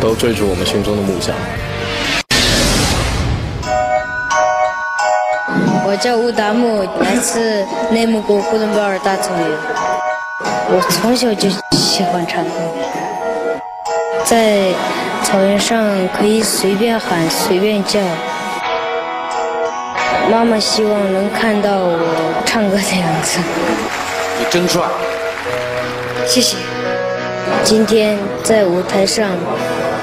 都追逐我们心中的梦想。我叫乌达木，来自内蒙古呼伦贝尔大草原。我从小就喜欢唱歌，在草原上可以随便喊、随便叫。妈妈希望能看到我唱歌的样子。你真帅！谢谢。今天在舞台上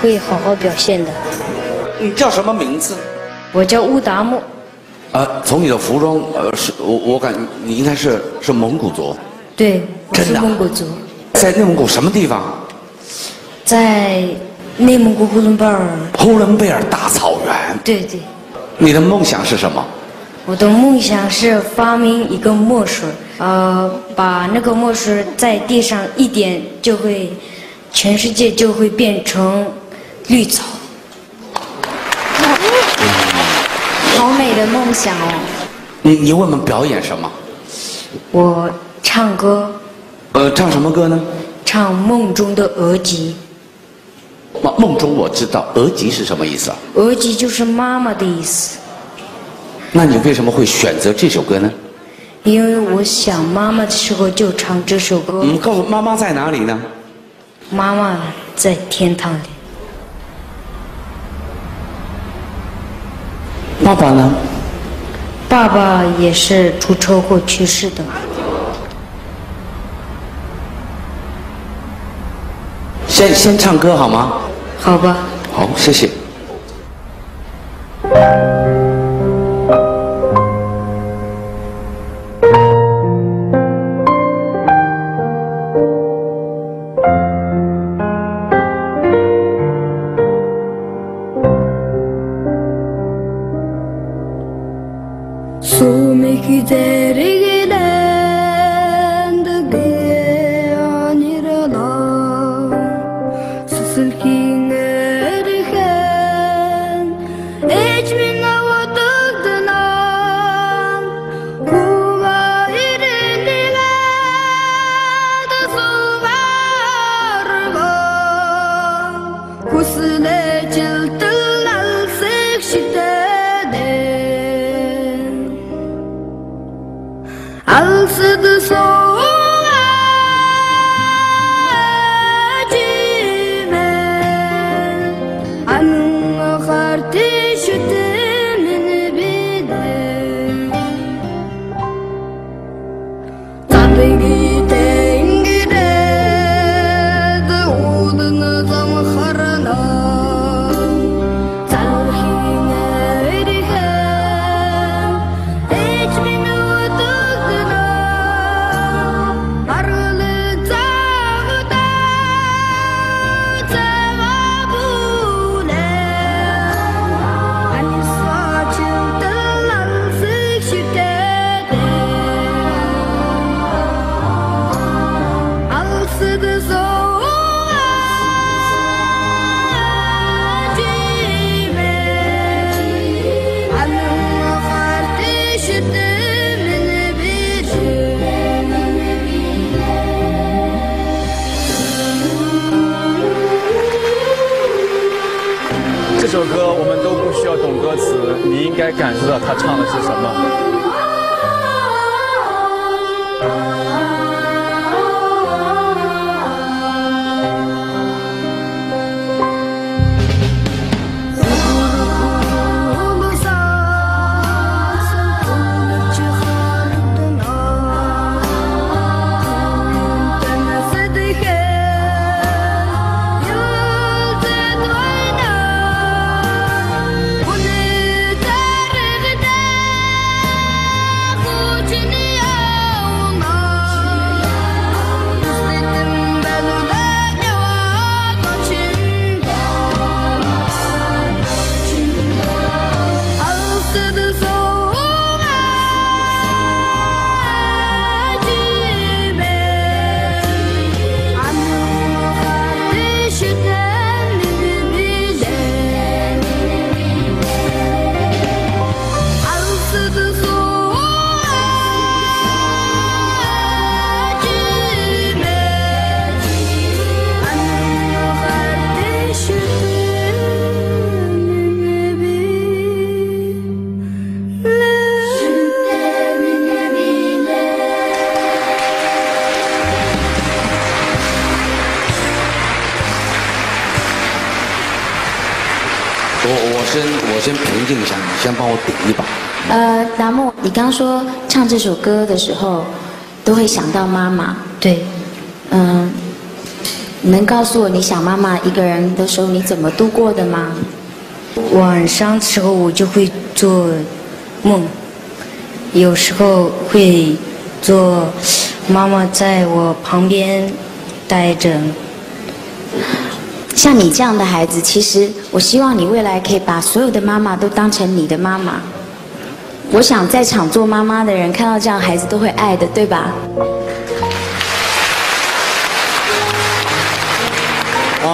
会好好表现的。你叫什么名字？我叫乌达木。从你的服装，是我感觉你应该是蒙古族。对，我是真的蒙古族。在内蒙古什么地方？在内蒙古呼伦贝尔。呼伦贝尔大草原。对对。你的梦想是什么？我的梦想是发明一个墨水，把那个墨水在地上一点，就会，全世界就会变成绿草。好美的梦想哦！你为我们表演什么？我唱歌。唱什么歌呢？唱梦中的额吉。梦中我知道，额吉是什么意思啊？额吉就是妈妈的意思。那你为什么会选择这首歌呢？因为我想妈妈的时候就唱这首歌。告诉妈妈在哪里呢？妈妈在天堂里。爸爸呢？爸爸也是出车祸去世的。先唱歌好吗？好吧。好，谢谢。这首歌我们都不需要懂歌词，你应该感受到他唱的是什么。我先平静一下，你先帮我顶一把。达木，你刚说唱这首歌的时候，都会想到妈妈。对，你能告诉我你想妈妈一个人的时候你怎么度过的吗？晚上的时候我就会做梦，有时候会做妈妈在我旁边待着。像你这样的孩子，其实我希望你未来可以把所有的妈妈都当成你的妈妈。我想在场做妈妈的人看到这样的孩子都会爱的，对吧？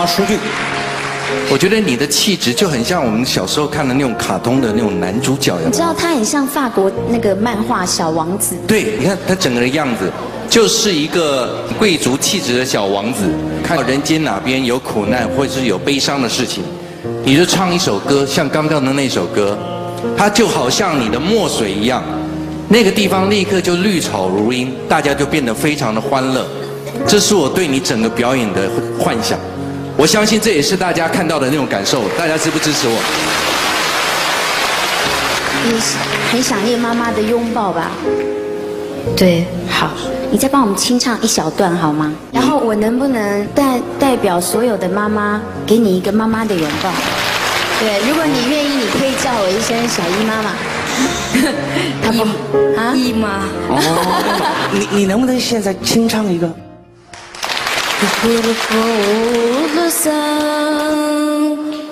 书记，我觉得你的气质就很像我们小时候看的那种卡通的那种男主角，你知道他很像法国那个漫画《小王子》。对，你看他整个的样子，就是一个贵族气质的小王子。看到人间哪边有苦难或者是有悲伤的事情，你就唱一首歌，像刚刚的那首歌，它就好像你的墨水一样，那个地方立刻就绿草如茵，大家就变得非常的欢乐。这是我对你整个表演的幻想。我相信这也是大家看到的那种感受，大家支不支持我？你很想念妈妈的拥抱吧？对，好，你再帮我们清唱一小段好吗？然后我能不能代表所有的妈妈，给你一个妈妈的拥抱？对，如果你愿意，你可以叫我一声小姨妈妈。他不啊，姨妈。你能不能现在清唱一个？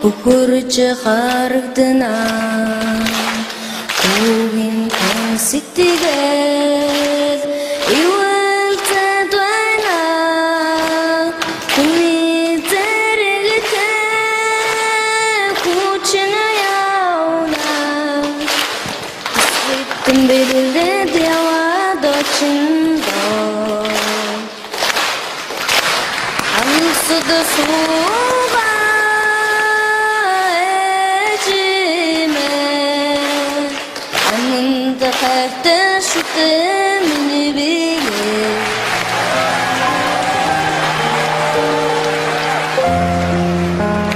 Bukur çağırdına Kuvin kan sittigez İvel tedvena Kuni tergite Kuçina yavna Hasretim belirde diyava doçindo Hamsuda suva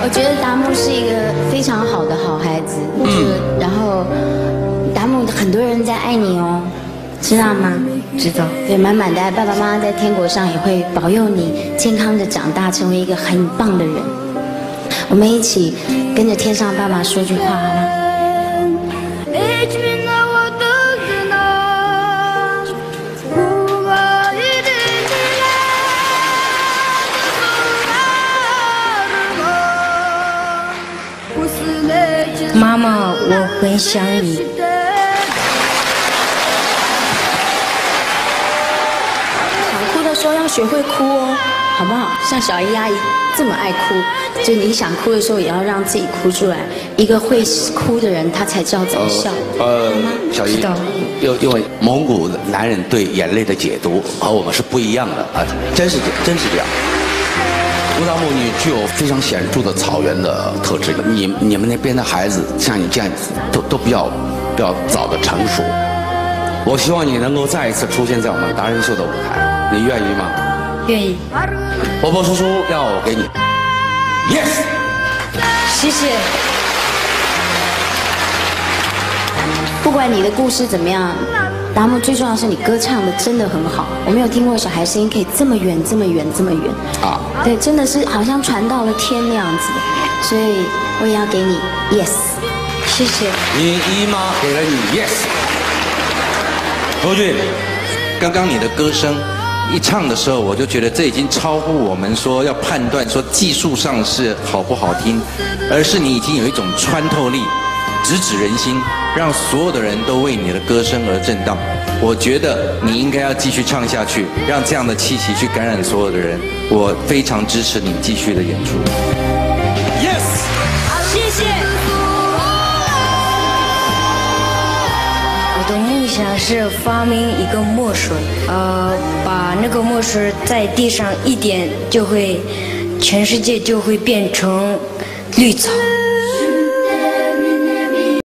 我觉得达木是一个非常好的好孩子，然后达木很多人在爱你哦，知道吗？知道。对，满满的爱，爸爸妈妈在天国上也会保佑你健康的长大，成为一个很棒的人。我们一起跟着天上爸爸说句话好吗？ 妈妈，我很想你。想哭的时候要学会哭哦，好不好？像小姨阿姨这么爱哭，就你想哭的时候也要让自己哭出来。一个会哭的人，他才叫走孝。小姨，因为蒙古男人对眼泪的解读和我们是不一样的啊，真是这样。 吴达木，你具有非常显著的草原的特质。你们那边的孩子像你这样都比较早的成熟。我希望你能够再一次出现在我们达人秀的舞台，你愿意吗？愿意。波波叔叔要给你 ，yes。谢谢。不管你的故事怎么样，达木最重要的是你歌唱的真的很好。我没有听过小孩声音可以这么远、这么远、这么远。啊。对，真的是好像传到了天那样子。所以我也要给你 yes。谢谢。你姨妈给了你 yes。罗俊，刚刚你的歌声一唱的时候，我就觉得这已经超乎我们说要判断说技术上是好不好听，而是你已经有一种穿透力。 直指人心，让所有的人都为你的歌声而震荡。我觉得你应该要继续唱下去，让这样的气息去感染所有的人。我非常支持你继续的演出。Yes， 谢谢。我的梦想是发明一个墨水，把那个墨水在地上一点，全世界就会变成绿草。